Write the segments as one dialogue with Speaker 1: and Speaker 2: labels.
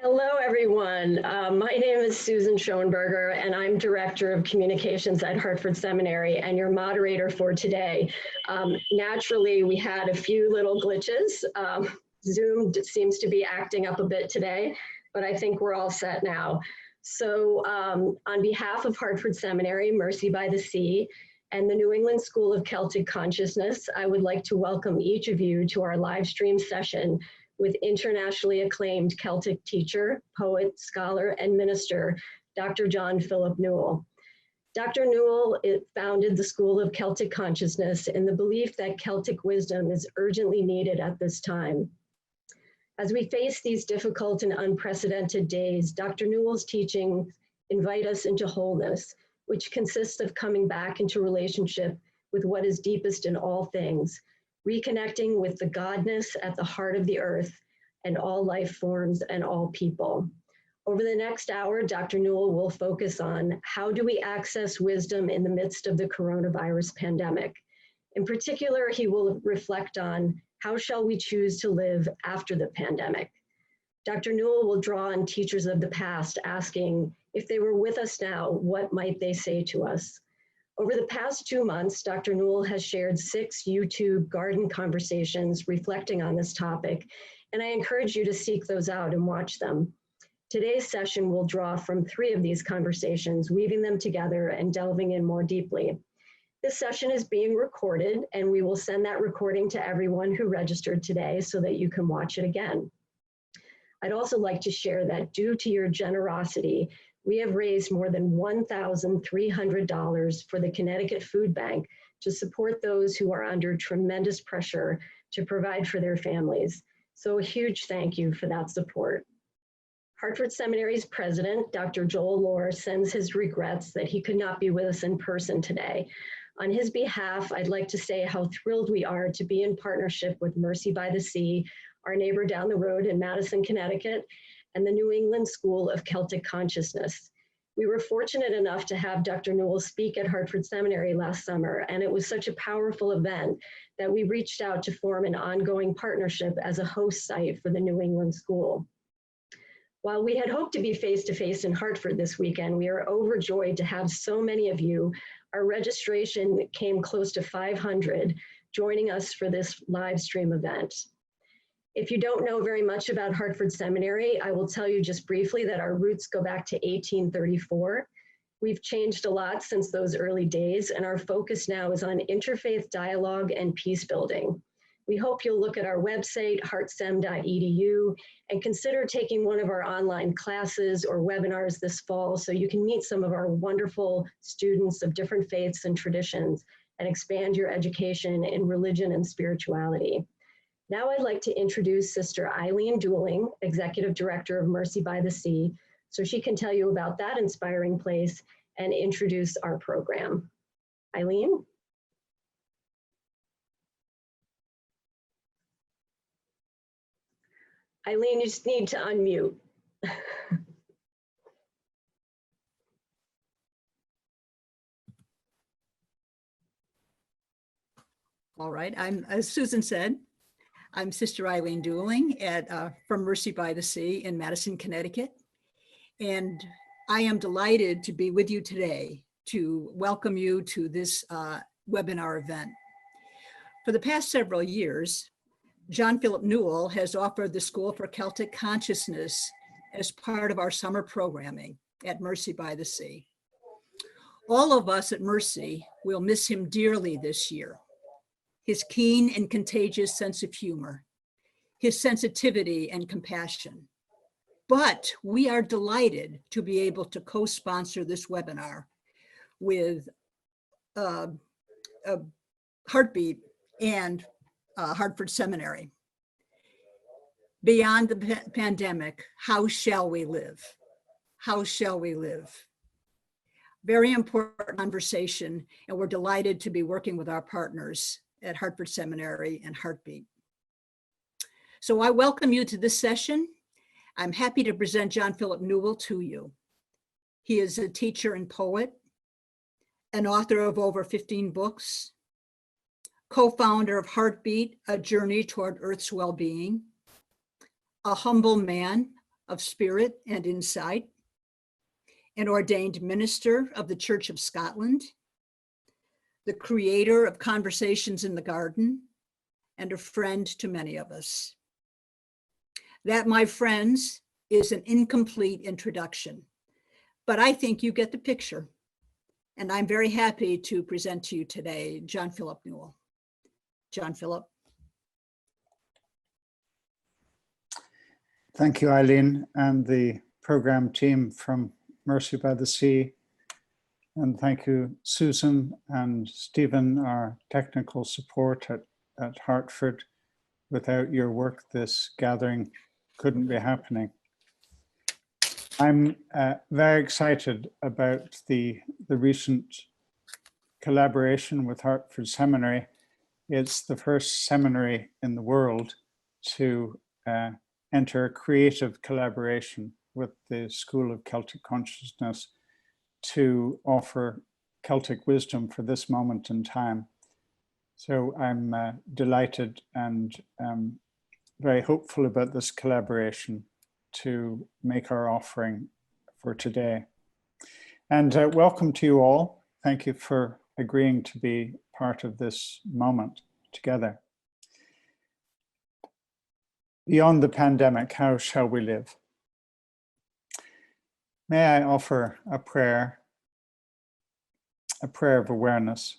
Speaker 1: Hello, everyone. My name is Susan Schoenberger, and I'm Director of Communications at Hartford Seminary and your moderator for today. Naturally, we had a few little glitches. Zoom seems to be acting up a bit today, but I think we're all set now. So on behalf of Hartford Seminary, Mercy by the Sea, and the New England School of Celtic Consciousness, I would like to welcome each of you to our live stream session with internationally acclaimed Celtic teacher, poet, scholar, and minister, Dr. John Philip Newell. Dr. Newell founded the School of Celtic Consciousness in the belief that Celtic wisdom is urgently needed at this time. As we face these difficult and unprecedented days, Dr. Newell's teachings invite us into wholeness, which consists of coming back into relationship with what is deepest in all things, reconnecting with the godness at the heart of the earth and all life forms and all people. Over the next hour, Dr. Newell will focus on how do we access wisdom in the midst of the coronavirus pandemic. In particular, he will reflect on how shall we choose to live after the pandemic. Dr. Newell will draw on teachers of the past, asking if they were with us now, what might they say to us? Over the past 2 months, Dr. Newell has shared 6 YouTube garden conversations reflecting on this topic, and I encourage you to seek those out and watch them. Today's session will draw from 3 of these conversations, weaving them together and delving in more deeply. This session is being recorded, and we will send that recording to everyone who registered today so that you can watch it again. I'd also like to share that due to your generosity, we have raised more than $1,300 for the Connecticut Food Bank to support those who are under tremendous pressure to provide for their families. So a huge thank you for that support. Hartford Seminary's president, Dr. Joel Lohr, sends his regrets that he could not be with us in person today. On his behalf, I'd like to say how thrilled we are to be in partnership with Mercy by the Sea, our neighbor down the road in Madison, Connecticut, and the New England School of Celtic Consciousness. We were fortunate enough to have Dr. Newell speak at Hartford Seminary last summer, and it was such a powerful event that we reached out to form an ongoing partnership as a host site for the New England School. While we had hoped to be face-to-face in Hartford this weekend, we are overjoyed to have so many of you. Our registration came close to 500 joining us for this live stream event. If you don't know very much about Hartford Seminary, I will tell you just briefly that our roots go back to 1834. We've changed a lot since those early days, and our focus now is on interfaith dialogue and peace building. We hope you'll look at our website, heartsem.edu, and consider taking one of our online classes or webinars this fall so you can meet some of our wonderful students of different faiths and traditions and expand your education in religion and spirituality. Now I'd like to introduce Sister Eileen Dooling, Executive Director of Mercy by the Sea, so she can tell you about that inspiring place and introduce our program. Eileen? Eileen, you just need to unmute.
Speaker 2: All right, as Susan said, I'm Sister Eileen Dooling from Mercy by the Sea in Madison, Connecticut. And I am delighted to be with you today to welcome you to this webinar event. For the past several years, John Philip Newell has offered the School for Celtic Consciousness as part of our summer programming at Mercy by the Sea. All of us at Mercy will miss him dearly this year. His keen and contagious sense of humor, his sensitivity and compassion. But we are delighted to be able to co-sponsor this webinar with Heartbeat and Hartford Seminary. Beyond the pandemic, how shall we live? How shall we live? Very important conversation, and we're delighted to be working with our partners at Hartford Seminary and Heartbeat. So I welcome you to this session. I'm happy to present John Philip Newell to you. He is a teacher and poet, an author of over 15 books, co-founder of Heartbeat, A Journey Toward Earth's Well-Being, a humble man, of spirit and insight, an ordained minister of the Church of Scotland, the creator of Conversations in the Garden, and a friend to many of us. That, my friends, is an incomplete introduction, but I think you get the picture. And I'm very happy to present to you today, John Philip Newell. John Philip.
Speaker 3: Thank you, Eileen, and the program team from Mercy by the Sea. And thank you, Susan and Stephen, our technical support at Hartford. Without your work, this gathering couldn't be happening. I'm very excited about the recent collaboration with Hartford Seminary. It's the first seminary in the world to enter a creative collaboration with the School of Celtic Consciousness to offer Celtic wisdom for this moment in time. So I'm delighted and very hopeful about this collaboration to make our offering for today. And welcome to you all. Thank you for agreeing to be part of this moment together. Beyond the pandemic, how shall we live? May I offer a prayer of awareness.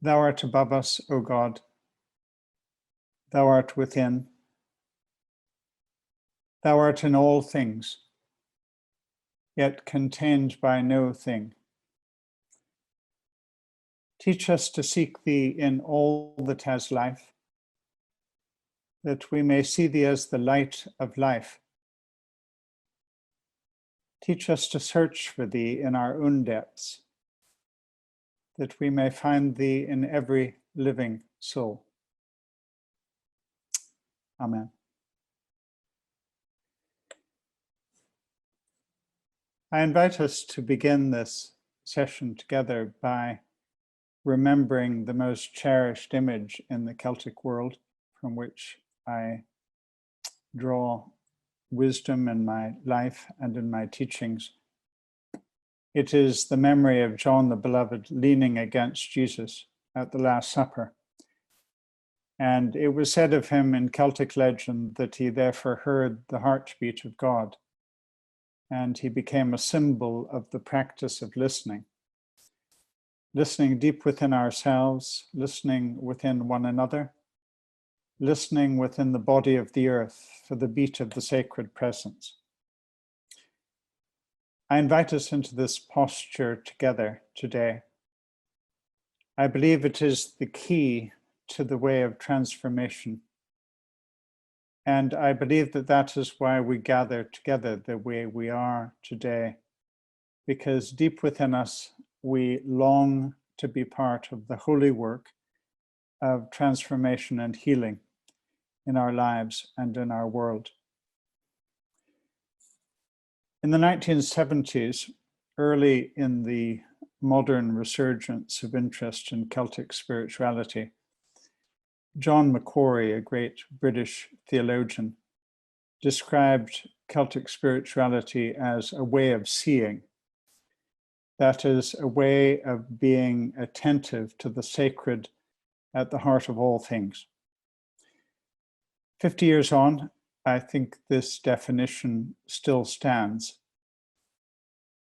Speaker 3: Thou art above us, O God. Thou art within. Thou art in all things, yet contained by no thing. Teach us to seek Thee in all that has life, that we may see Thee as the light of life. Teach us to search for Thee in our own depths, that we may find Thee in every living soul. Amen. I invite us to begin this session together by remembering the most cherished image in the Celtic world from which I draw wisdom in my life and in my teachings. It is the memory of John the Beloved leaning against Jesus at the Last Supper. And it was said of him in Celtic legend that he therefore heard the heartbeat of God, and he became a symbol of the practice of listening. Listening deep within ourselves, listening within one another, listening within the body of the earth for the beat of the sacred presence. I invite us into this posture together today. I believe it is the key to the way of transformation. And I believe that that is why we gather together the way we are today, because deep within us, we long to be part of the holy work of transformation and healing in our lives and in our world. In the 1970s, early in the modern resurgence of interest in Celtic spirituality, John Macquarie, a great British theologian, described Celtic spirituality as a way of seeing. That is, a way of being attentive to the sacred at the heart of all things. 50 years on, I think this definition still stands.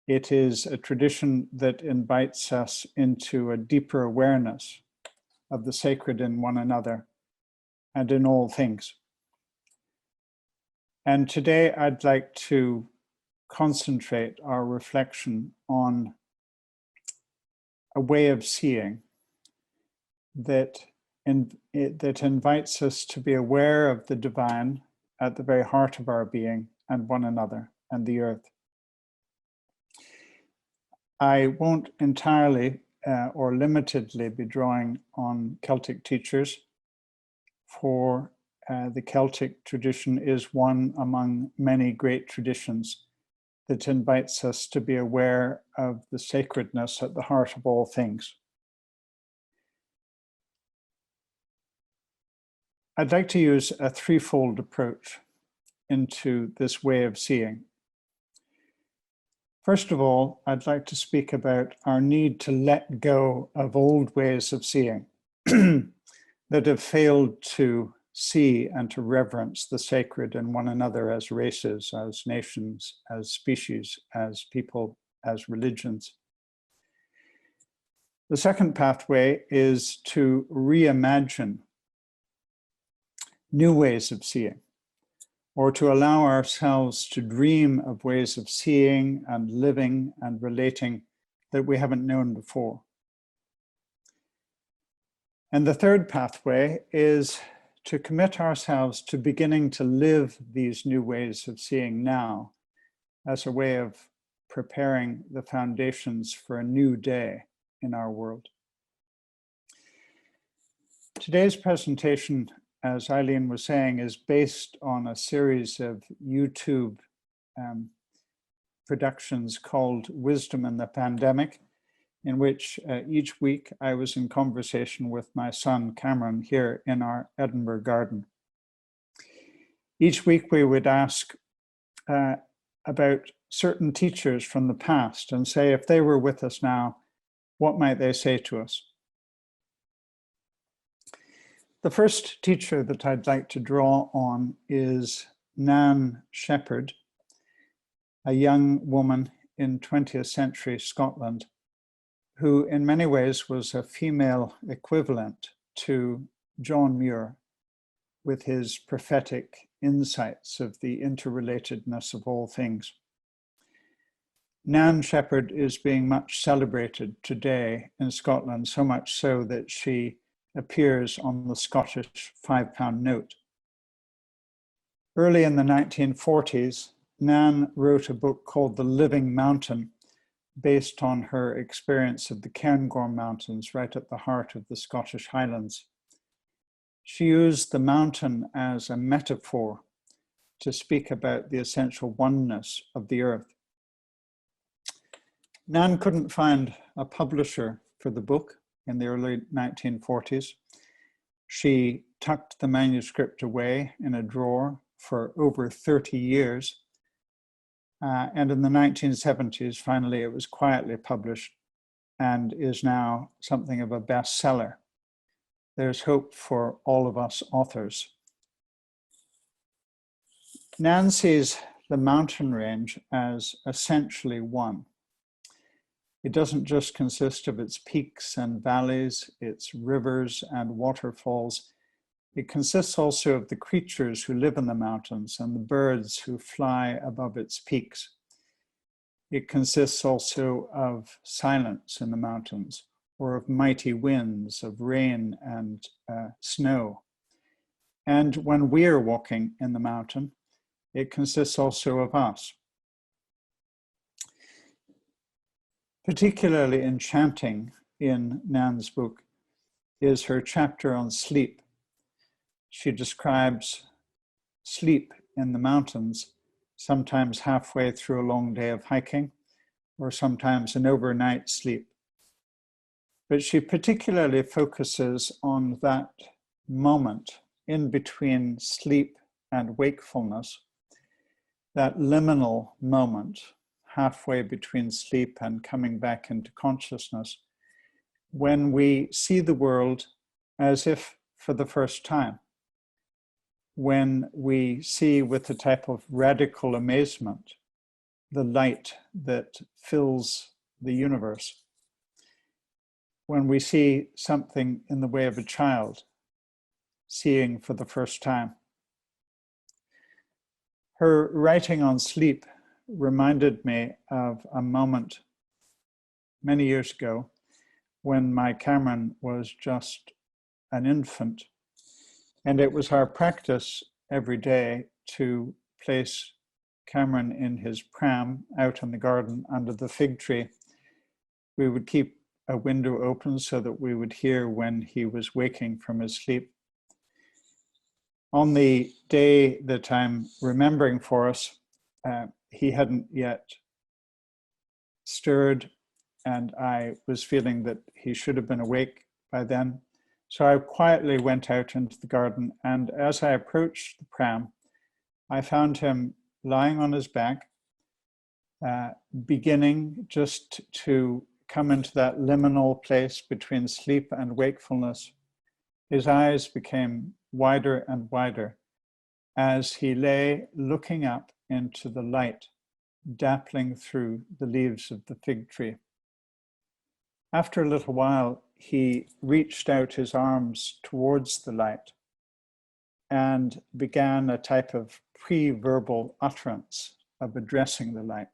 Speaker 3: It is a tradition that invites us into a deeper awareness of the sacred in one another and in all things. And today I'd like to concentrate our reflection on a way of seeing that invites us to be aware of the divine at the very heart of our being and one another and the earth. I won't entirely or limitedly be drawing on Celtic teachers, for the Celtic tradition is one among many great traditions that invites us to be aware of the sacredness at the heart of all things. I'd like to use a threefold approach into this way of seeing. First of all, I'd like to speak about our need to let go of old ways of seeing that have failed to see and to reverence the sacred in one another as races, as nations, as species, as people, as religions. The second pathway is to reimagine new ways of seeing, or to allow ourselves to dream of ways of seeing and living and relating that we haven't known before. And the third pathway is to commit ourselves to beginning to live these new ways of seeing now as a way of preparing the foundations for a new day in our world. Today's presentation, as Eileen was saying, is based on a series of YouTube productions called Wisdom in the Pandemic, in which each week I was in conversation with my son Cameron here in our Edinburgh garden. Each week we would ask about certain teachers from the past and say, if they were with us now, what might they say to us? The first teacher that I'd like to draw on is Nan Shepherd, a young woman in 20th century Scotland, who in many ways was a female equivalent to John Muir with his prophetic insights of the interrelatedness of all things. Nan Shepherd is being much celebrated today in Scotland, so much so that she appears on the Scottish £5 note. Early in the 1940s, Nan wrote a book called The Living Mountain, based on her experience of the Cairngorm Mountains right at the heart of the Scottish Highlands. She used the mountain as a metaphor to speak about the essential oneness of the earth. Nan couldn't find a publisher for the book in the early 1940s. She tucked the manuscript away in a drawer for over 30 years. And in the 1970s, finally, it was quietly published and is now something of a bestseller. There's hope for all of us authors. Nan sees the mountain range as essentially one. It doesn't just consist of its peaks and valleys, its rivers and waterfalls. It consists also of the creatures who live in the mountains and the birds who fly above its peaks. It consists also of silence in the mountains, or of mighty winds, of rain and snow. And when we're walking in the mountain, it consists also of us. Particularly enchanting in Nan's book is her chapter on sleep. She describes sleep in the mountains, sometimes halfway through a long day of hiking, or sometimes an overnight sleep. But she particularly focuses on that moment in between sleep and wakefulness, that liminal moment halfway between sleep and coming back into consciousness, when we see the world as if for the first time, when we see with a type of radical amazement the light that fills the universe, when we see something in the way of a child seeing for the first time. Her writing on sleep reminded me of a moment many years ago when my Cameron was just an infant. And it was our practice every day to place Cameron in his pram out in the garden under the fig tree. We would keep a window open so that we would hear when he was waking from his sleep. On the day that I'm remembering for us, he hadn't yet stirred, and I was feeling that he should have been awake by then. So I quietly went out into the garden, and as I approached the pram, I found him lying on his back, beginning just to come into that liminal place between sleep and wakefulness. His eyes became wider and wider as he lay looking up into the light, dappling through the leaves of the fig tree. After a little while, he reached out his arms towards the light and began a type of pre-verbal utterance of addressing the light.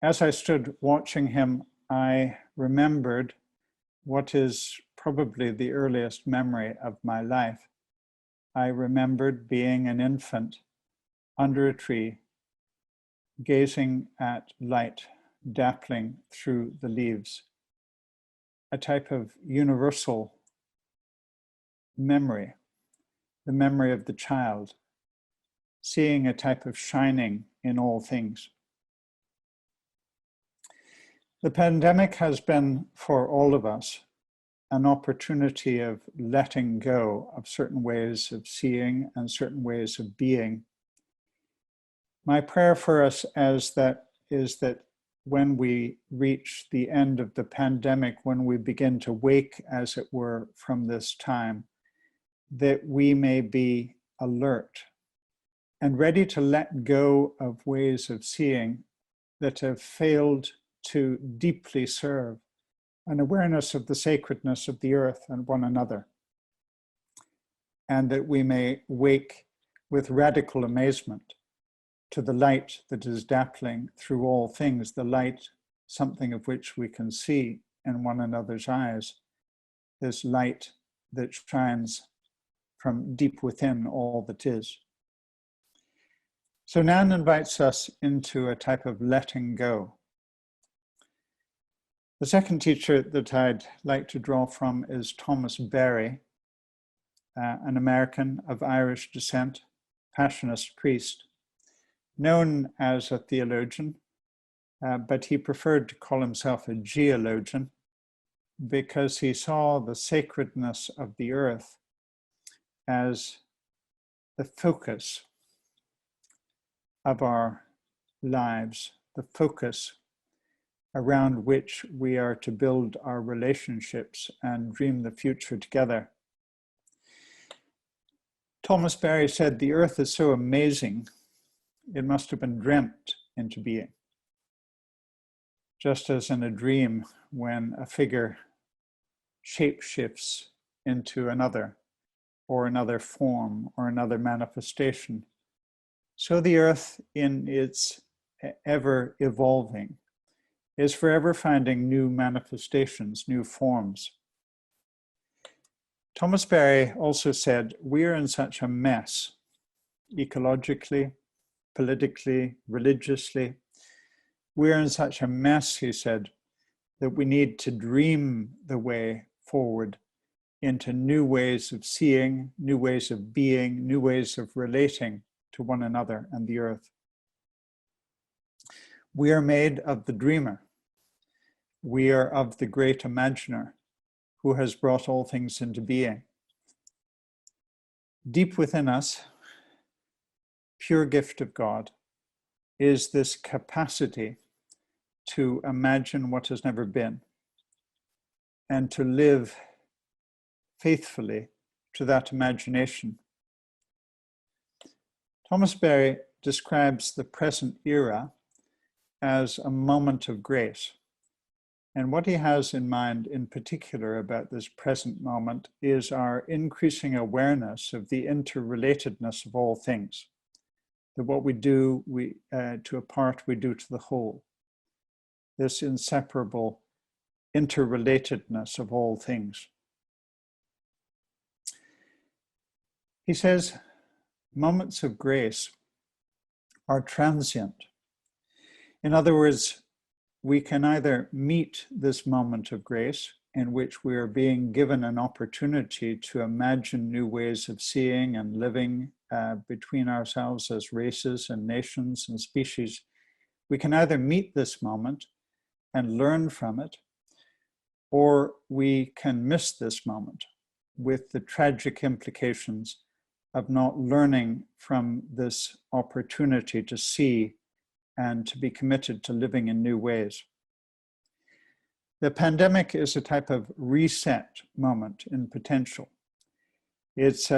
Speaker 3: As I stood watching him, I remembered what is probably the earliest memory of my life. I remembered being an infant under a tree, gazing at light dappling through the leaves, a type of universal memory, the memory of the child, seeing a type of shining in all things. The pandemic has been, for all of us, an opportunity of letting go of certain ways of seeing and certain ways of being. My prayer for us is that when we reach the end of the pandemic, when we begin to wake, as it were, from this time, that we may be alert and ready to let go of ways of seeing that have failed to deeply serve an awareness of the sacredness of the earth and one another, and that we may wake with radical amazement to the light that is dappling through all things, the light, something of which we can see in one another's eyes, this light that shines from deep within all that is. So Nan invites us into a type of letting go. The second teacher that I'd like to draw from is Thomas Berry, an American of Irish descent, Passionist priest, known as a theologian, but he preferred to call himself a geologian because he saw the sacredness of the earth as the focus of our lives, the focus around which we are to build our relationships and dream the future together. Thomas Berry said, "The earth is so amazing, it must have been dreamt into being." Just as in a dream, when a figure shapeshifts into another, or another form, or another manifestation, so the earth, in its ever evolving, is forever finding new manifestations, new forms. Thomas Berry also said, "We are in such a mess, ecologically, politically, religiously. We're in such a mess," he said, "that we need to dream the way forward into new ways of seeing, new ways of being, new ways of relating to one another and the earth." We are made of the dreamer. We are of the great imaginer who has brought all things into being. Deep within us, pure gift of God, is this capacity to imagine what has never been and to live faithfully to that imagination. Thomas Berry describes the present era as a moment of grace. And what he has in mind in particular about this present moment is our increasing awareness of the interrelatedness of all things. That what we do to a part, we do to the whole. This inseparable interrelatedness of all things. He says, moments of grace are transient. In other words, we can either meet this moment of grace in which we are being given an opportunity to imagine new ways of seeing and living between ourselves as races and nations and species. We can either meet this moment and learn from it, or we can miss this moment with the tragic implications of not learning from this opportunity to see and to be committed to living in new ways. The pandemic is a type of reset moment in potential. It's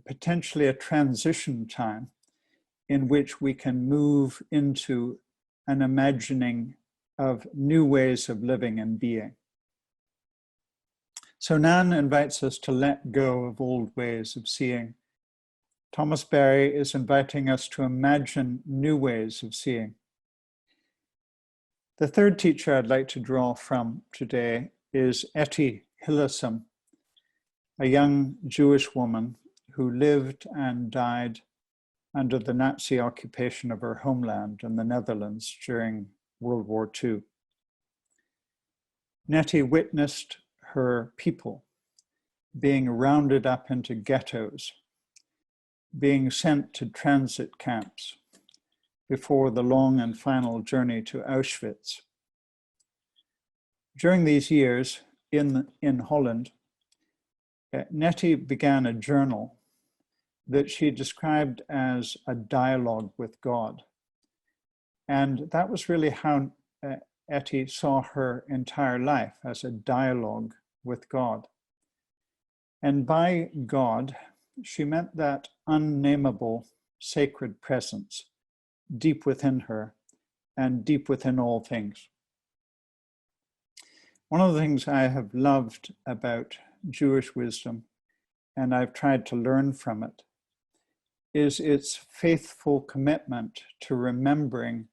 Speaker 3: potentially a transition time in which we can move into an imagining of new ways of living and being. So Nan invites us to let go of old ways of seeing. Thomas Berry is inviting us to imagine new ways of seeing. The third teacher I'd like to draw from today is Etty Hillesum, a young Jewish woman who lived and died under the Nazi occupation of her homeland in the Netherlands during World War II. Nettie witnessed her people being rounded up into ghettos, being sent to transit camps before the long and final journey to Auschwitz. During these years in Holland, Nettie began a journal that she described as a dialogue with God. And that was really how Etty saw her entire life, as a dialogue with God. And by God, she meant that unnameable sacred presence deep within her and deep within all things. One of the things I have loved about Jewish wisdom, and I've tried to learn from it, is its faithful commitment to remembering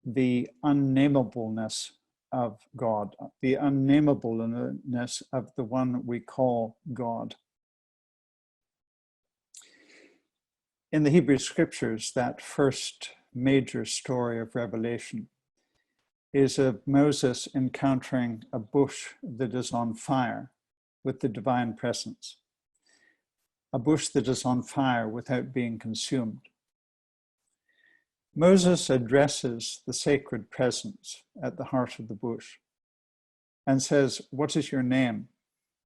Speaker 3: the unnamableness of God, the unnamableness of the one we call God. In the Hebrew scriptures, that first major story of Revelation is of Moses encountering a bush that is on fire with the divine presence, a bush that is on fire without being consumed. Moses addresses the sacred presence at the heart of the bush and says, "What is your name?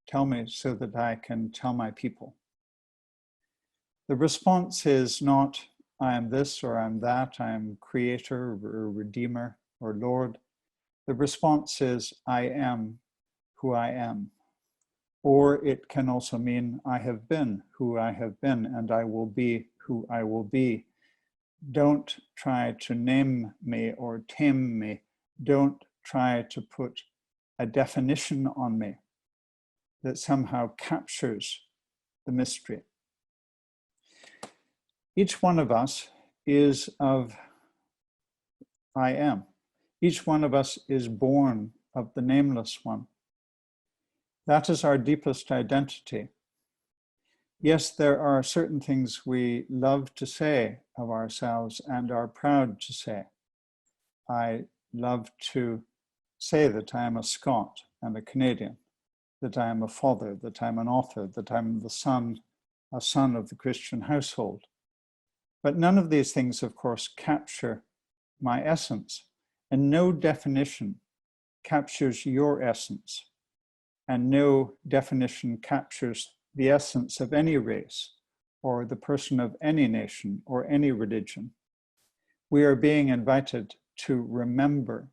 Speaker 3: Tell me so that I can tell my people." The response is not, "I am this or I'm that, I am creator or redeemer or Lord." The response is, "I am who I am." Or it can also mean, "I have been who I have been and I will be who I will be. Don't try to name me or tame me. Don't try to put a definition on me that somehow captures the mystery." Each one of us is of I am. Each one of us is born of the nameless one. That is our deepest identity. Yes, there are certain things we love to say of ourselves and are proud to say. I love to say that I am a Scot and a Canadian, that I am a father, that I'm an author, that I'm a son of the Christian household. But none of these things, of course, capture my essence, and no definition captures your essence, and no definition captures the essence of any race or the person of any nation or any religion. We are being invited to remember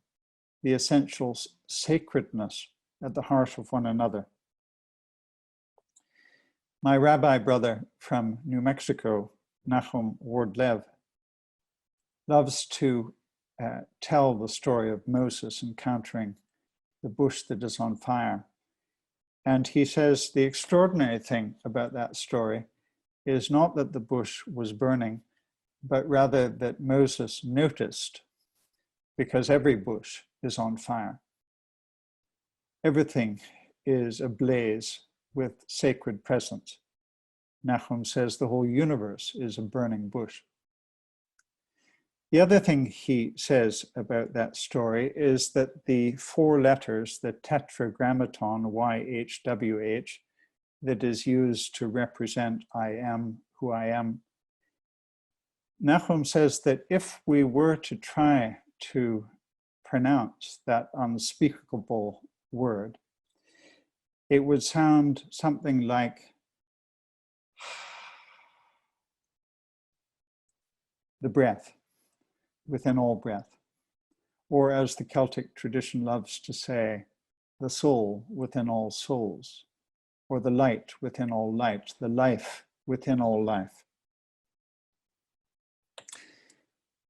Speaker 3: the essential sacredness at the heart of one another. My rabbi brother from New Mexico, Nachum Ward-Lev, loves to tell the story of Moses encountering the bush that is on fire. And he says the extraordinary thing about that story is not that the bush was burning, but rather that Moses noticed, because every bush is on fire. Everything is ablaze with sacred presence. Nachum says the whole universe is a burning bush. The other thing he says about that story is that the four letters, the tetragrammaton YHWH, that is used to represent I am who I am. Nachum says that if we were to try to pronounce that unspeakable word, it would sound something like the breath within all breath, or as the Celtic tradition loves to say, the soul within all souls, or the light within all light, the life within all life.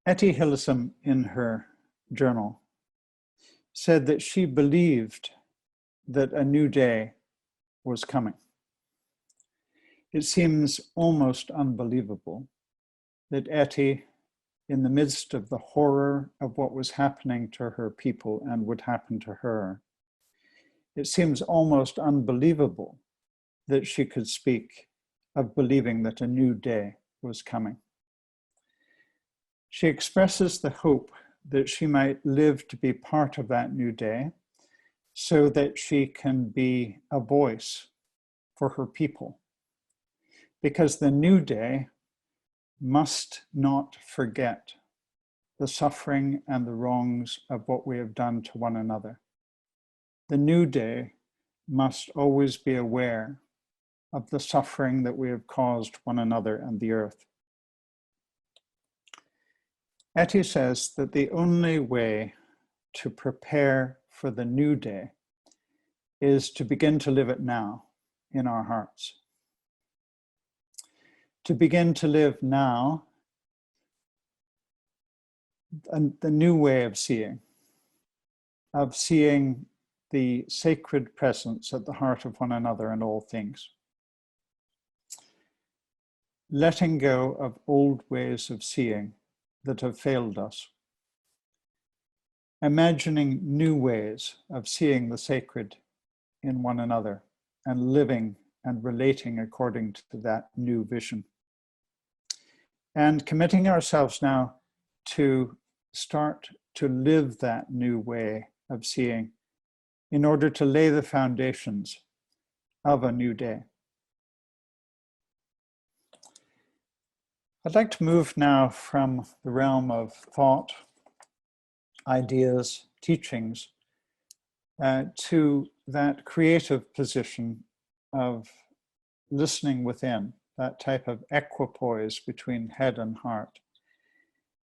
Speaker 3: Etty Hillesum, in her journal, said that she believed that a new day was coming. It seems almost unbelievable that Etty, in the midst of the horror of what was happening to her people and would happen to her, it seems almost unbelievable that she could speak of believing that a new day was coming. She expresses the hope that she might live to be part of that new day so that she can be a voice for her people. Because the new day must not forget the suffering and the wrongs of what we have done to one another. The new day must always be aware of the suffering that we have caused one another and the earth. Etty says that the only way to prepare for the new day is to begin to live it now in our hearts. To begin to live now the new way of seeing the sacred presence at the heart of one another and all things. Letting go of old ways of seeing that have failed us. Imagining new ways of seeing the sacred in one another and living and relating according to that new vision. And committing ourselves now to start to live that new way of seeing in order to lay the foundations of a new day. I'd like to move now from the realm of thought, ideas, teachings, to that creative position of listening within, that type of equipoise between head and heart.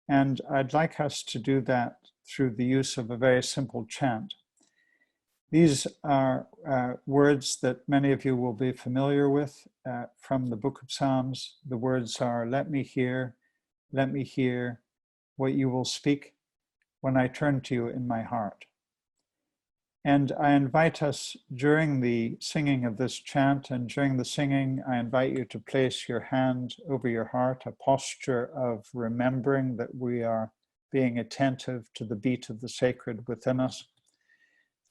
Speaker 3: And I'd like us to do that through the use of a very simple chant. These are words that many of you will be familiar with from the Book of Psalms. The words are, let me hear what you will speak when I turn to you in my heart. And I invite us during the singing of this chant, and during the singing, I invite you to place your hand over your heart, a posture of remembering that we are being attentive to the beat of the sacred within us.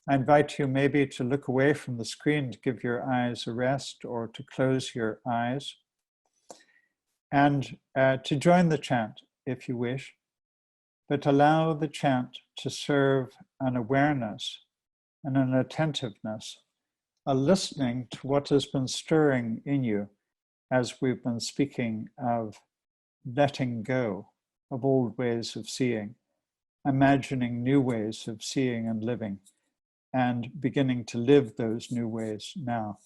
Speaker 3: I invite you maybe to look away from the screen to give your eyes a rest, or to close your eyes, and to join the chant if you wish, but allow the chant to serve an awareness and an attentiveness, a listening to what has been stirring in you as we've been speaking of letting go of old ways of seeing, imagining new ways of seeing and living, and beginning to live those new ways now.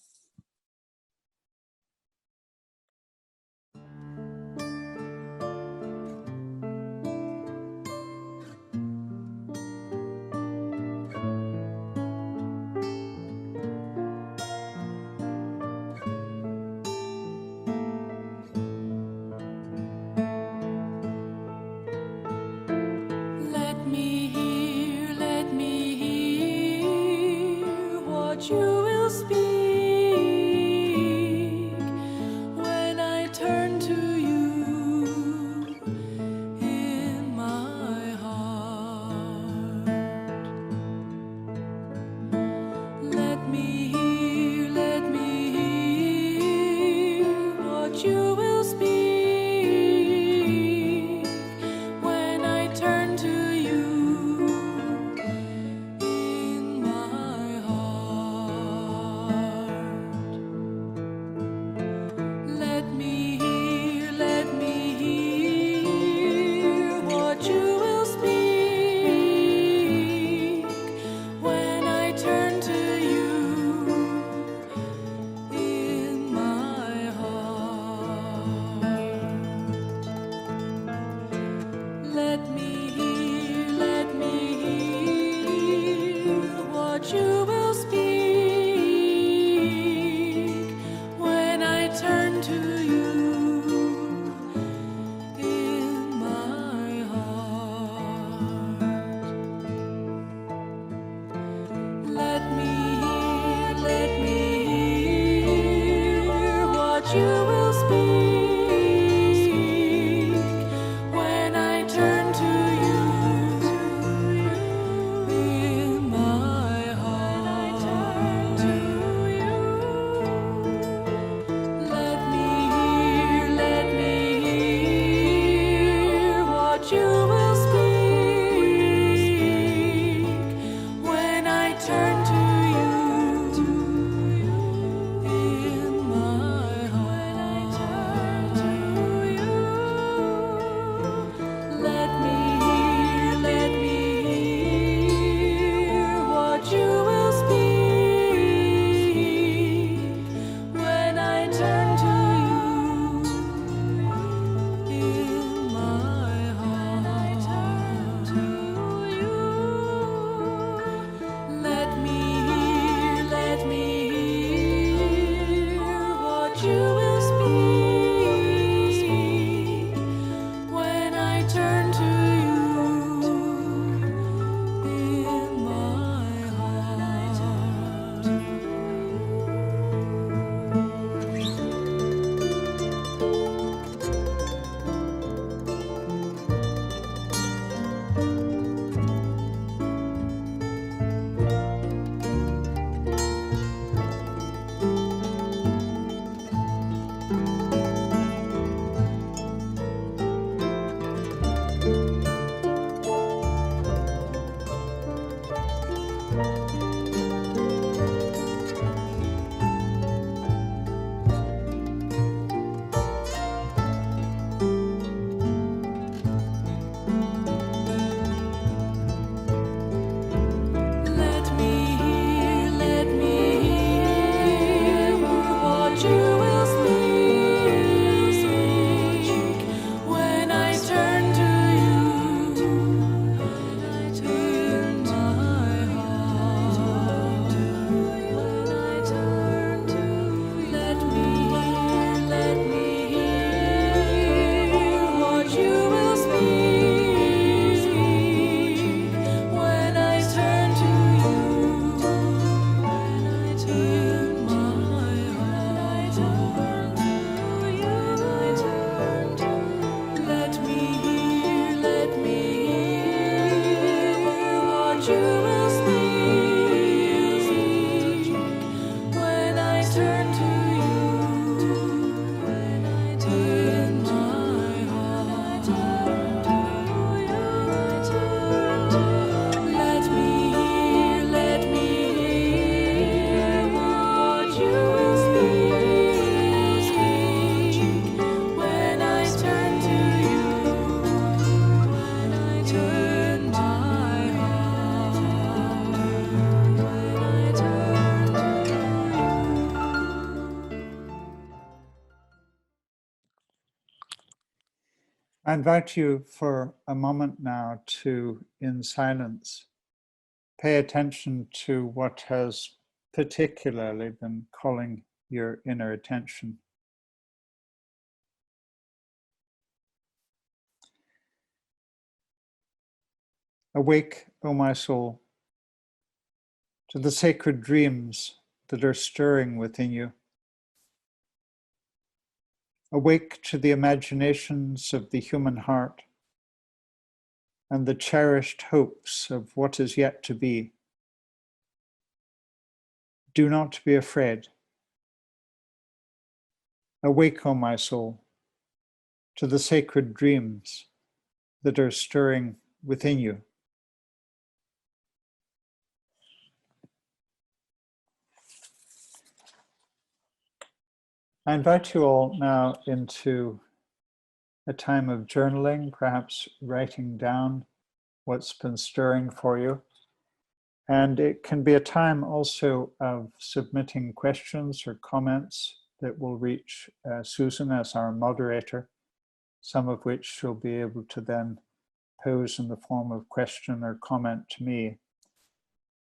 Speaker 4: Let me hear what you will speak when I turn to you in my heart. Let me hear what you will speak. what you will speak when I turn to you in my heart. Let me hear what you will speak when I turn to you in my heart. Let me hear what you will speak when I turn to you in my heart. Let me hear what you will speak when I turn to you in my heart. Let me hear what you will speak when I turn to you in my heart. Let me hear what you will speak when I turn to you in my heart. Let me hear what you will speak when I turn to you in my heart. Let me hear what you will speak when I turn to you in my heart. When I turn to you.
Speaker 3: I invite you for a moment now to, in silence, pay attention to what has particularly been calling your inner attention. Awake, O my soul, to the sacred dreams that are stirring within you. Awake to the imaginations of the human heart and the cherished hopes of what is yet to be. Do not be afraid. Awake, O my soul, to the sacred dreams that are stirring within you. I invite you all now into a time of journaling, perhaps writing down what's been stirring for you. And it can be a time also of submitting questions or comments that will reach Susan as our moderator, some of which she'll be able to then pose in the form of question or comment to me.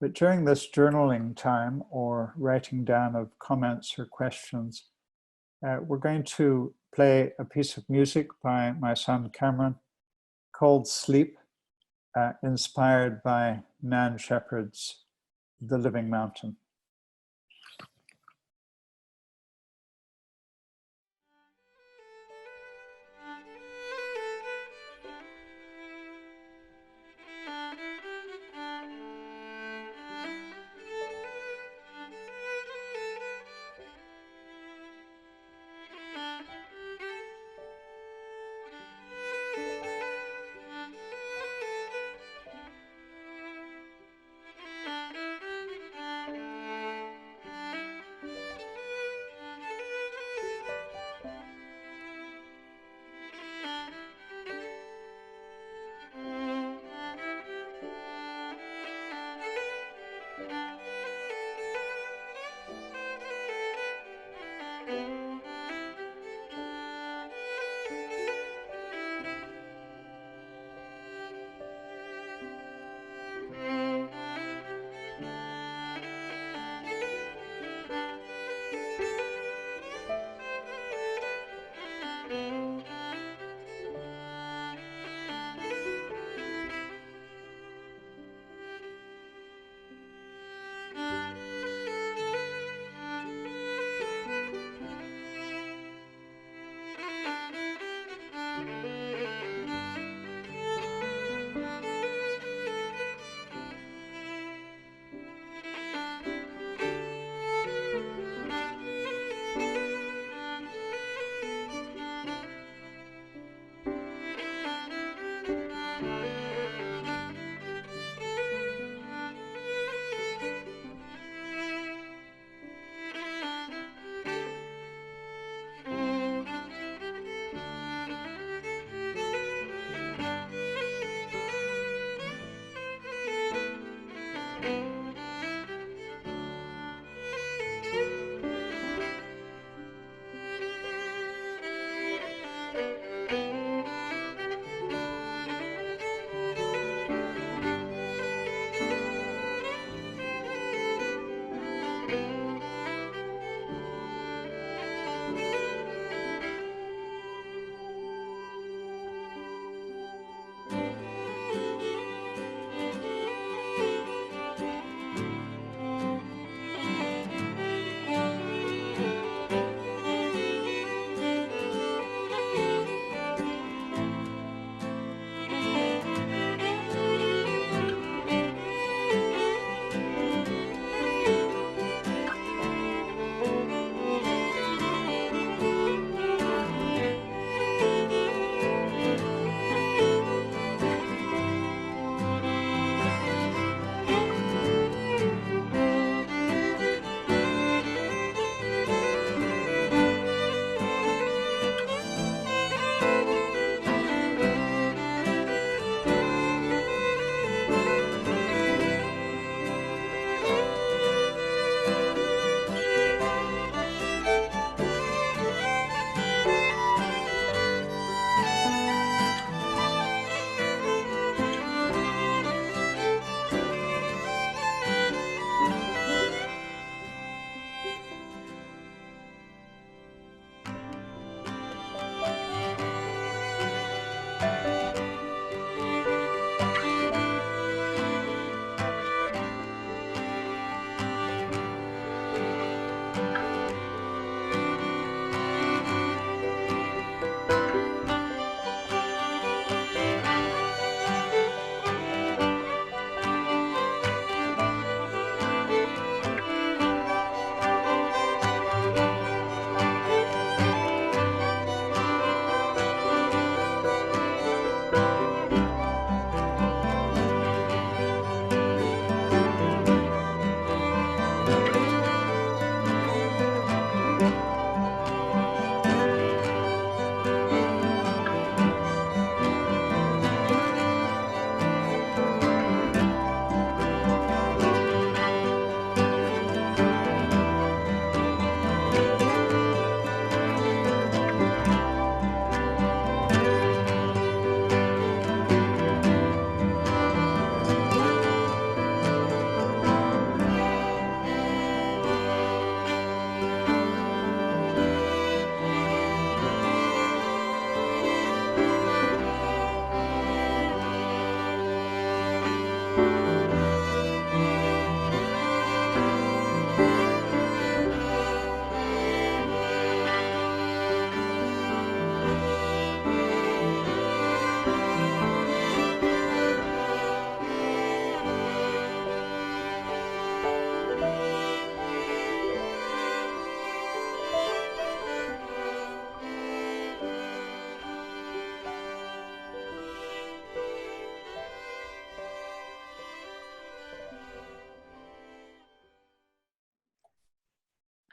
Speaker 3: But during this journaling time or writing down of comments or questions, we're going to play a piece of music by my son Cameron called Sleep, inspired by Nan Shepherd's The Living Mountain.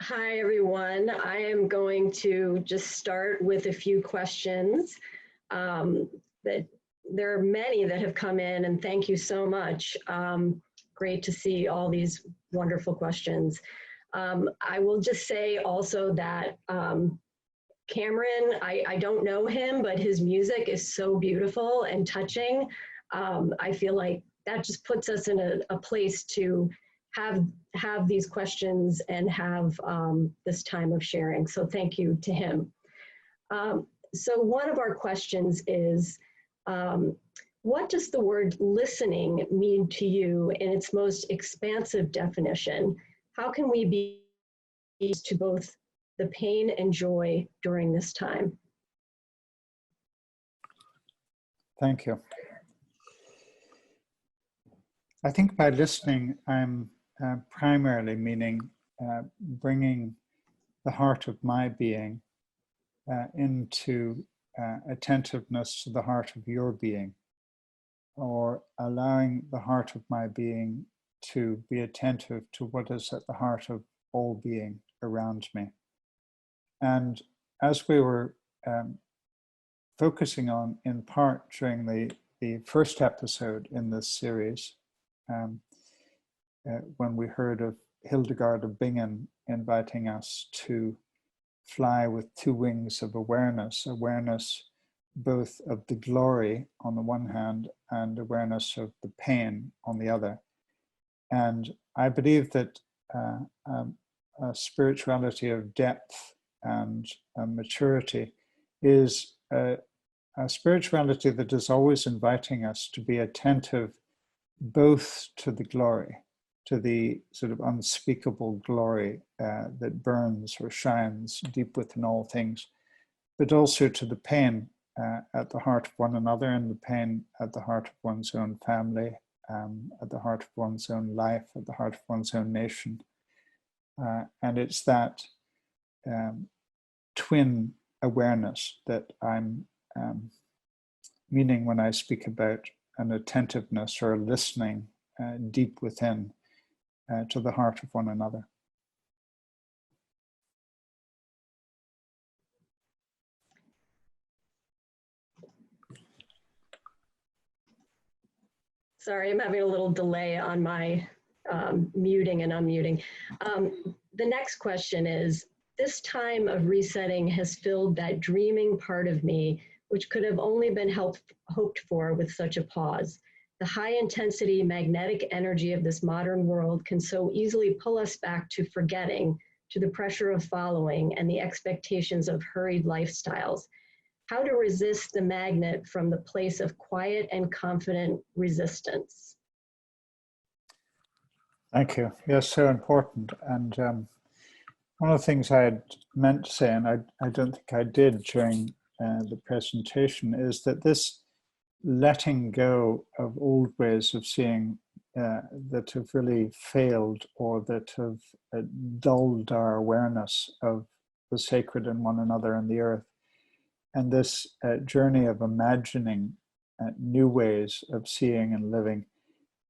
Speaker 1: Hi, everyone. I am going to just start with a few questions. That there are many that have come in, and thank you so much. Great to see all these wonderful questions. I will just say also that Cameron, I don't know him, but his music is so beautiful and touching. I feel like that just puts us in a place to have these questions and have this time of sharing. So thank you to him. So one of our questions is, what does the word listening mean to you in its most expansive definition? How can we be used to both the pain and joy during this time?
Speaker 3: Thank you. I think by listening, I'm primarily meaning bringing the heart of my being into attentiveness to the heart of your being, or allowing the heart of my being to be attentive to what is at the heart of all being around me. And as we were focusing on, in part during the first episode in this series, when we heard of Hildegard of Bingen inviting us to fly with two wings of awareness both of the glory on the one hand and awareness of the pain on the other. And I believe that a spirituality of depth and maturity is a spirituality that is always inviting us to be attentive both to the glory, to the sort of unspeakable glory that burns or shines deep within all things, but also to the pain at the heart of one another, and the pain at the heart of one's own family, at the heart of one's own life, at the heart of one's own nation. And it's that twin awareness that I'm meaning when I speak about an attentiveness or a listening deep within to the heart of one another.
Speaker 1: Sorry, I'm having a little delay on my muting and unmuting. The next question is, this time of resetting has filled that dreaming part of me, which could have only been hoped for with such a pause. The high intensity magnetic energy of this modern world can so easily pull us back to forgetting, to the pressure of following and the expectations of hurried lifestyles. How to resist the magnet from the place of quiet and confident resistance.
Speaker 3: Thank you. Yes, so important. And one of the things I had meant to say, and I don't think I did during the presentation, is that this letting go of old ways of seeing that have really failed, or that have dulled our awareness of the sacred in one another and the earth, and this journey of imagining new ways of seeing and living,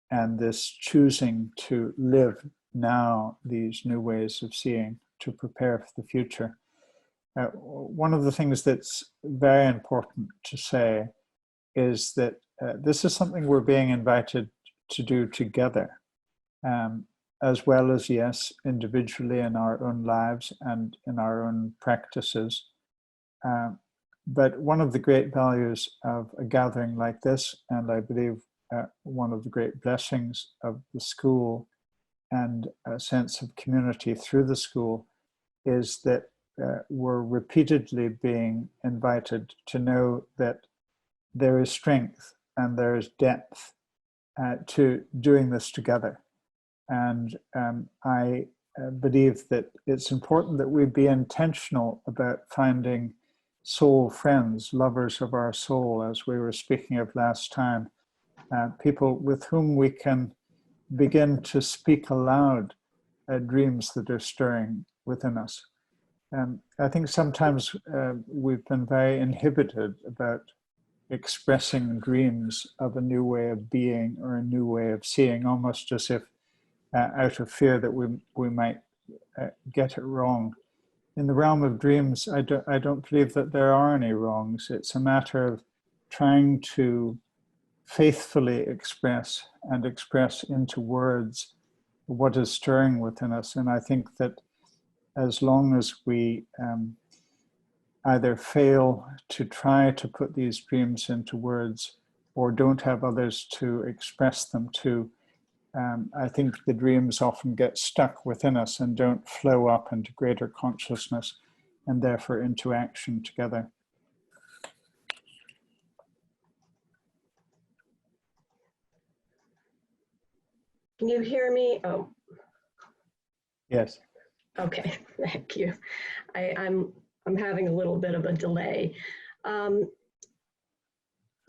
Speaker 3: and this choosing to live now these new ways of seeing to prepare for the future. One of the things that's very important to say is that this is something we're being invited to do together, as well as, yes, individually in our own lives and in our own practices. But one of the great values of a gathering like this, and I believe one of the great blessings of the school and a sense of community through the school, is that we're repeatedly being invited to know that there is strength and there is depth to doing this together. And I believe that it's important that we be intentional about finding soul friends, lovers of our soul, as we were speaking of last time, people with whom we can begin to speak aloud dreams that are stirring within us. I think sometimes we've been very inhibited about expressing dreams of a new way of being or a new way of seeing, almost as if out of fear that we might get it wrong. In the realm of dreams, I don't believe that there are any wrongs. It's a matter of trying to faithfully express and express into words what is stirring within us. And I think that as long as we either fail to try to put these dreams into words or don't have others to express them to, I think the dreams often get stuck within us and don't flow up into greater consciousness and therefore into action together.
Speaker 1: Can you hear me? Oh,
Speaker 3: Yes.
Speaker 1: okay, thank you. I'm having a little bit of a delay.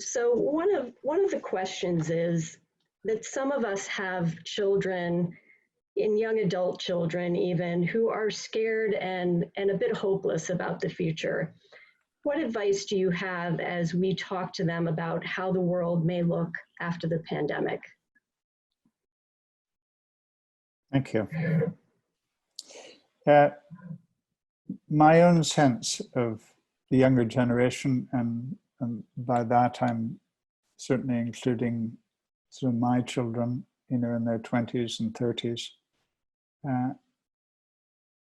Speaker 1: So one of the questions is that some of us have children, in young adult children even, who are scared and a bit hopeless about the future. What advice do you have as we talk to them about how the world may look after the pandemic?
Speaker 3: Thank you. My own sense of the younger generation, and by that I'm certainly including sort of my children, in their 20s and 30s.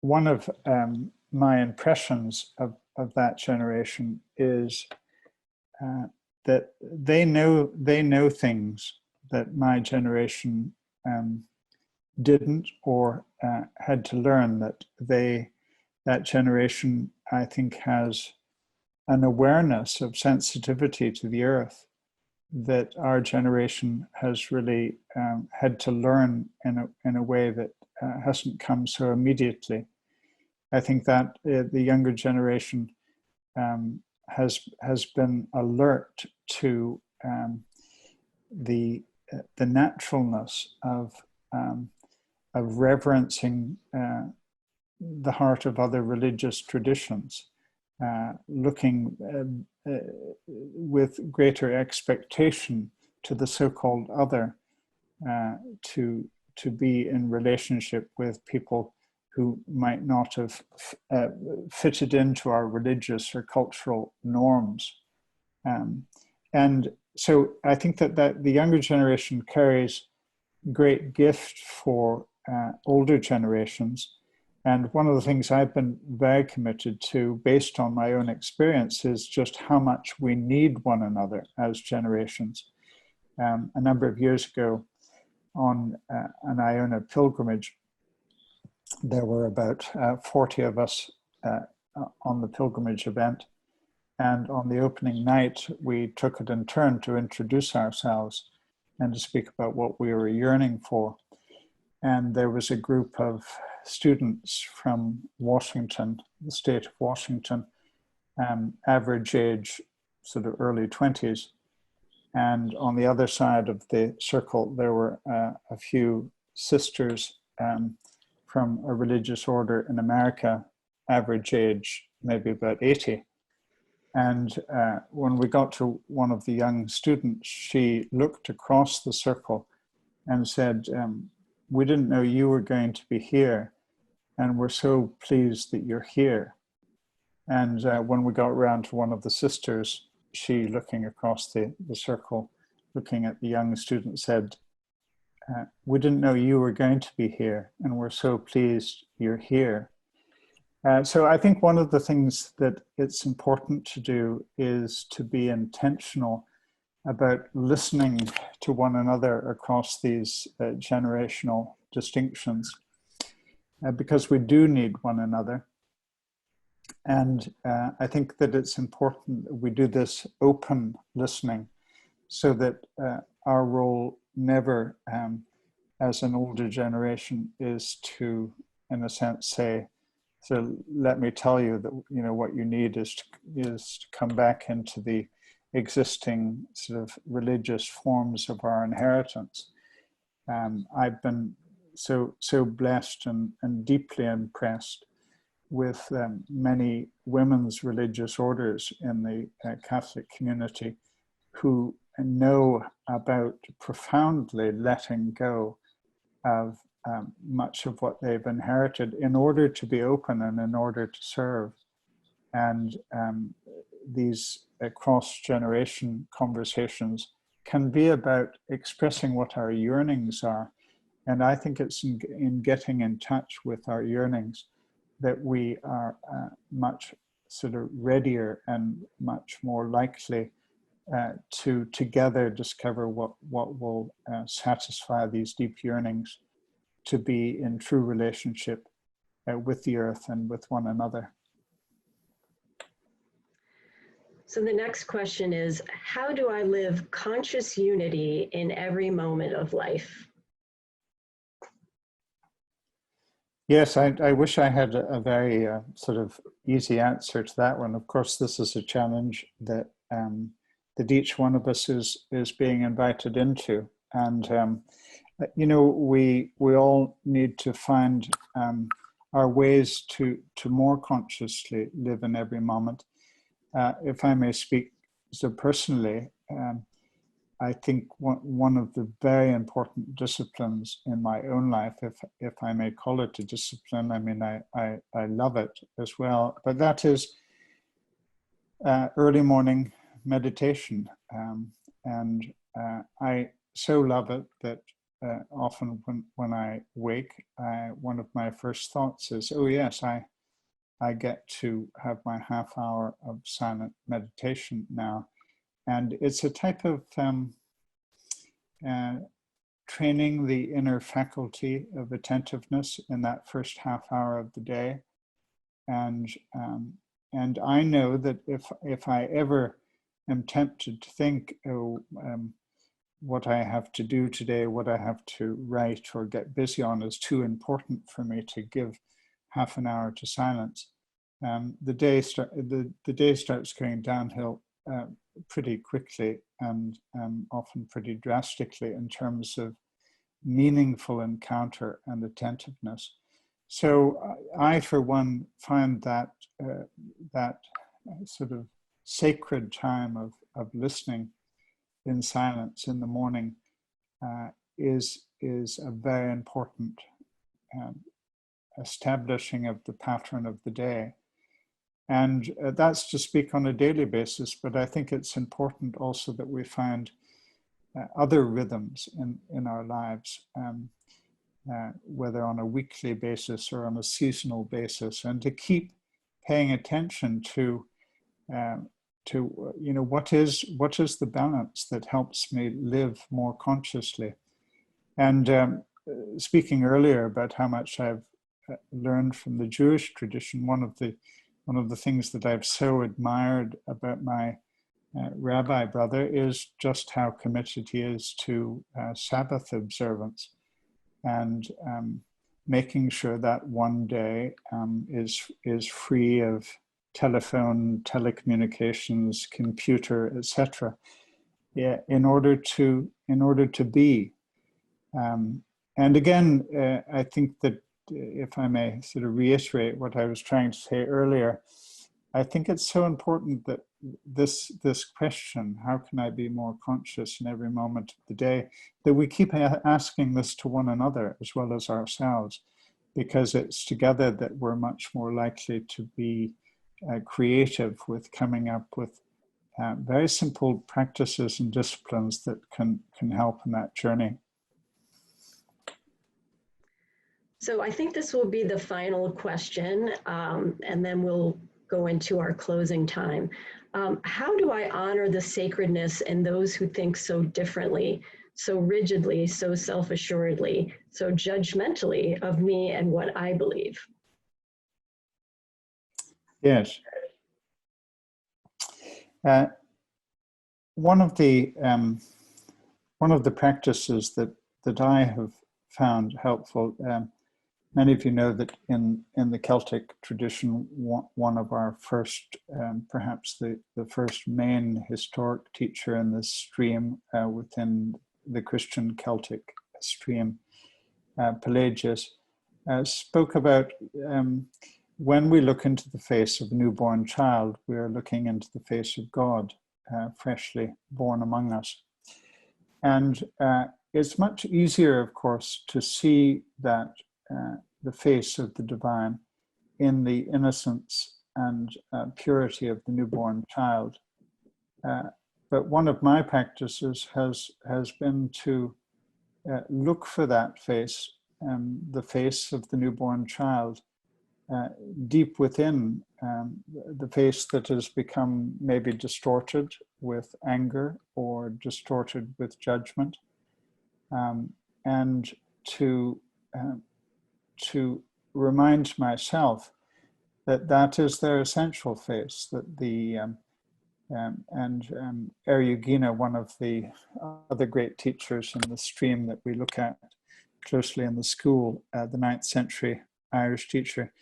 Speaker 3: One of my impressions of that generation is that they know things that my generation didn't or had to learn. That generation, I think, has an awareness of sensitivity to the earth that our generation has really had to learn in a way that hasn't come so immediately. I think that the younger generation has been alert to the naturalness of reverencing the heart of other religious traditions, looking with greater expectation to the so-called other, to be in relationship with people who might not have fitted into our religious or cultural norms. And so I think that the younger generation carries great gift for older generations. And one of the things I've been very committed to, based on my own experience, is just how much we need one another as generations. A number of years ago, on an Iona pilgrimage, there were about 40 of us on the pilgrimage event. And on the opening night, we took it in turn to introduce ourselves and to speak about what we were yearning for. And there was a group of students from Washington, the state of Washington, average age sort of early 20s. And on the other side of the circle, there were a few sisters from a religious order in America, average age maybe about 80. And when we got to one of the young students, she looked across the circle and said, "We didn't know you were going to be here, and we're so pleased that you're here." And when we got around to one of the sisters, she, looking across the circle, looking at the young student, said, "We didn't know you were going to be here, and we're so pleased you're here." So I think one of the things that it's important to do is to be intentional about listening to one another across these generational distinctions, because we do need one another. And I think that it's important that we do this open listening so that our role never, as an older generation, is to, in a sense, say, "So let me tell you that what you need is to come back into the existing sort of religious forms of our inheritance." I've been so blessed and deeply impressed with many women's religious orders in the Catholic community who know about profoundly letting go of much of what they've inherited in order to be open and in order to serve. And these cross-generation conversations can be about expressing what our yearnings are. And I think it's in getting in touch with our yearnings that we are much sort of readier and much more likely to together discover what will satisfy these deep yearnings to be in true relationship with the earth and with one another.
Speaker 1: So the next question is, how do I live conscious unity in every moment of life?
Speaker 3: Yes, I wish I had a very sort of easy answer to that one. Of course, this is a challenge that each one of us is being invited into, and you know, we all need to find our ways to more consciously live in every moment. If I may speak so personally, I think one of the very important disciplines in my own life, if I may call it a discipline, I mean, I love it as well, but that is early morning meditation. And I so love it that often when I wake, one of my first thoughts is, oh yes, I get to have my half hour of silent meditation now. And it's a type of training the inner faculty of attentiveness in that first half hour of the day. And I know that if I ever am tempted to think, oh, what I have to do today, what I have to write or get busy on is too important for me to give half an hour to silence, the day starts going downhill pretty quickly and often pretty drastically in terms of meaningful encounter and attentiveness. So I, for one, find that that sort of sacred time of listening in silence in the morning is a very important establishing of the pattern of the day. And that's to speak on a daily basis, but I think it's important also that we find other rhythms in our lives, whether on a weekly basis or on a seasonal basis, and to keep paying attention to you know, what is the balance that helps me live more consciously. And speaking earlier about how much I've learned from the Jewish tradition, one of the things that I've so admired about my rabbi brother is just how committed he is to Sabbath observance, and making sure that one day is free of telephone, telecommunications, computer, etc. Yeah, in order to be. And again, I think that if I may sort of reiterate what I was trying to say earlier, I think it's so important that this question, how can I be more conscious in every moment of the day, that we keep asking this to one another as well as ourselves, because it's together that we're much more likely to be creative with coming up with very simple practices and disciplines that can help in that journey.
Speaker 1: So I think this will be the final question, and then we'll go into our closing time. How do I honor the sacredness in those who think so differently, so rigidly, so self-assuredly, so judgmentally of me and what I believe?
Speaker 3: Yes. One of the practices that I have found helpful, many of you know that in the Celtic tradition, one of our first, perhaps the first main historic teacher in this stream within the Christian Celtic stream, Pelagius, spoke about when we look into the face of a newborn child, we are looking into the face of God, freshly born among us. And it's much easier, of course, to see that the face of the divine in the innocence and purity of the newborn child. But one of my practices has been to look for that face, the face of the newborn child, deep within the face that has become maybe distorted with anger or distorted with judgment, and to remind myself that that is their essential face, that the Eriugena, one of the other great teachers in the stream that we look at closely in the school, the 9th century Irish teacher,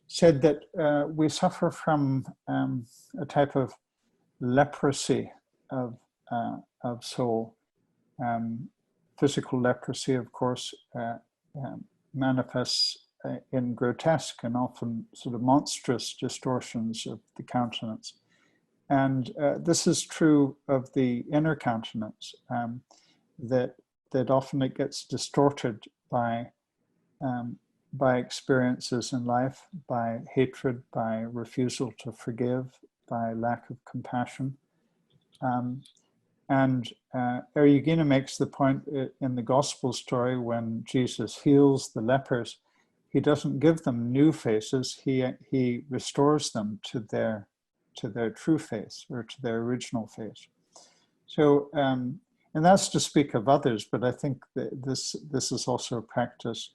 Speaker 3: said that we suffer from a type of leprosy of soul. Physical leprosy, of course, manifests in grotesque and often sort of monstrous distortions of the countenance. And this is true of the inner countenance, that often it gets distorted by experiences in life, by hatred, by refusal to forgive, by lack of compassion. Eriugena makes the point in the gospel story when Jesus heals the lepers, he doesn't give them new faces, he restores them to their true face, or to their original face. So, and that's to speak of others, but I think that this is also a practice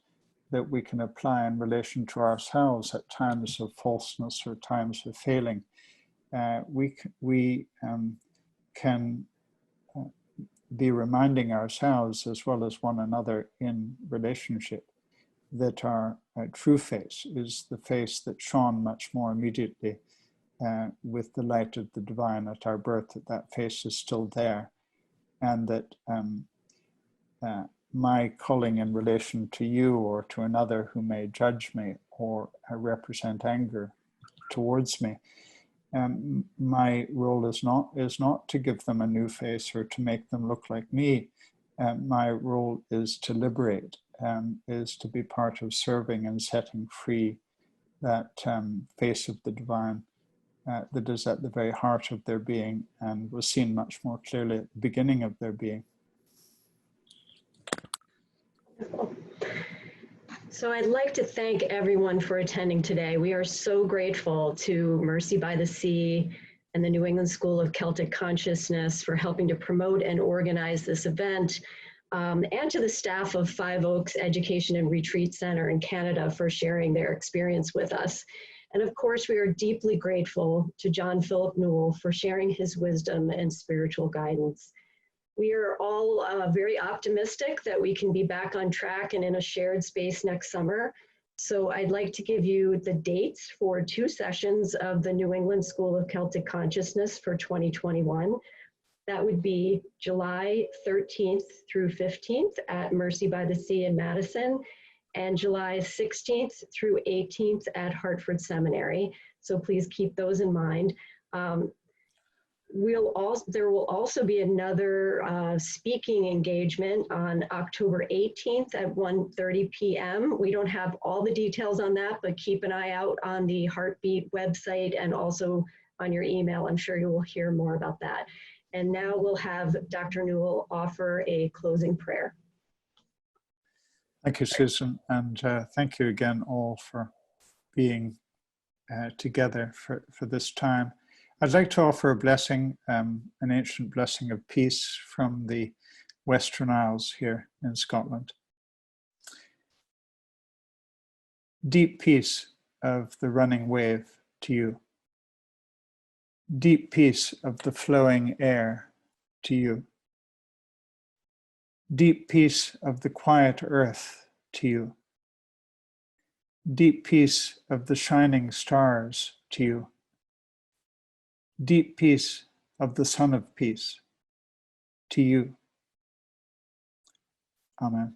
Speaker 3: that we can apply in relation to ourselves at times of falseness or times of failing. We can be reminding ourselves as well as one another in relationship that our true face is the face that shone much more immediately with the light of the divine at our birth, that face is still there, and that my calling in relation to you or to another who may judge me or represent anger towards me, my role is not to give them a new face or to make them look like me. My role is to liberate, is to be part of serving and setting free that face of the divine that is at the very heart of their being and was seen much more clearly at the beginning of their being.
Speaker 1: So I'd like to thank everyone for attending today. We are so grateful to Mercy by the Sea and the New England School of Celtic Consciousness for helping to promote and organize this event, and to the staff of Five Oaks Education and Retreat Center in Canada for sharing their experience with us. And of course, we are deeply grateful to John Philip Newell for sharing his wisdom and spiritual guidance. We are all very optimistic that we can be back on track and in a shared space next summer. So I'd like to give you the dates for 2 sessions of the New England School of Celtic Consciousness for 2021. That would be July 13th through 15th at Mercy by the Sea in Madison, and July 16th through 18th at Hartford Seminary. So please keep those in mind. There will also be another speaking engagement on October 18th at 1:30 p.m. We don't have all the details on that, but keep an eye out on the Heartbeat website and also on your email. I'm sure you will hear more about that. And now we'll have Dr. Newell offer a closing prayer.
Speaker 3: Thank you, Susan, and thank you again all for being together for this time. I'd like to offer a blessing, an ancient blessing of peace from the Western Isles here in Scotland. Deep peace of the running wave to you. Deep peace of the flowing air to you. Deep peace of the quiet earth to you. Deep peace of the shining stars to you. Deep peace of the Son of Peace to you. Amen.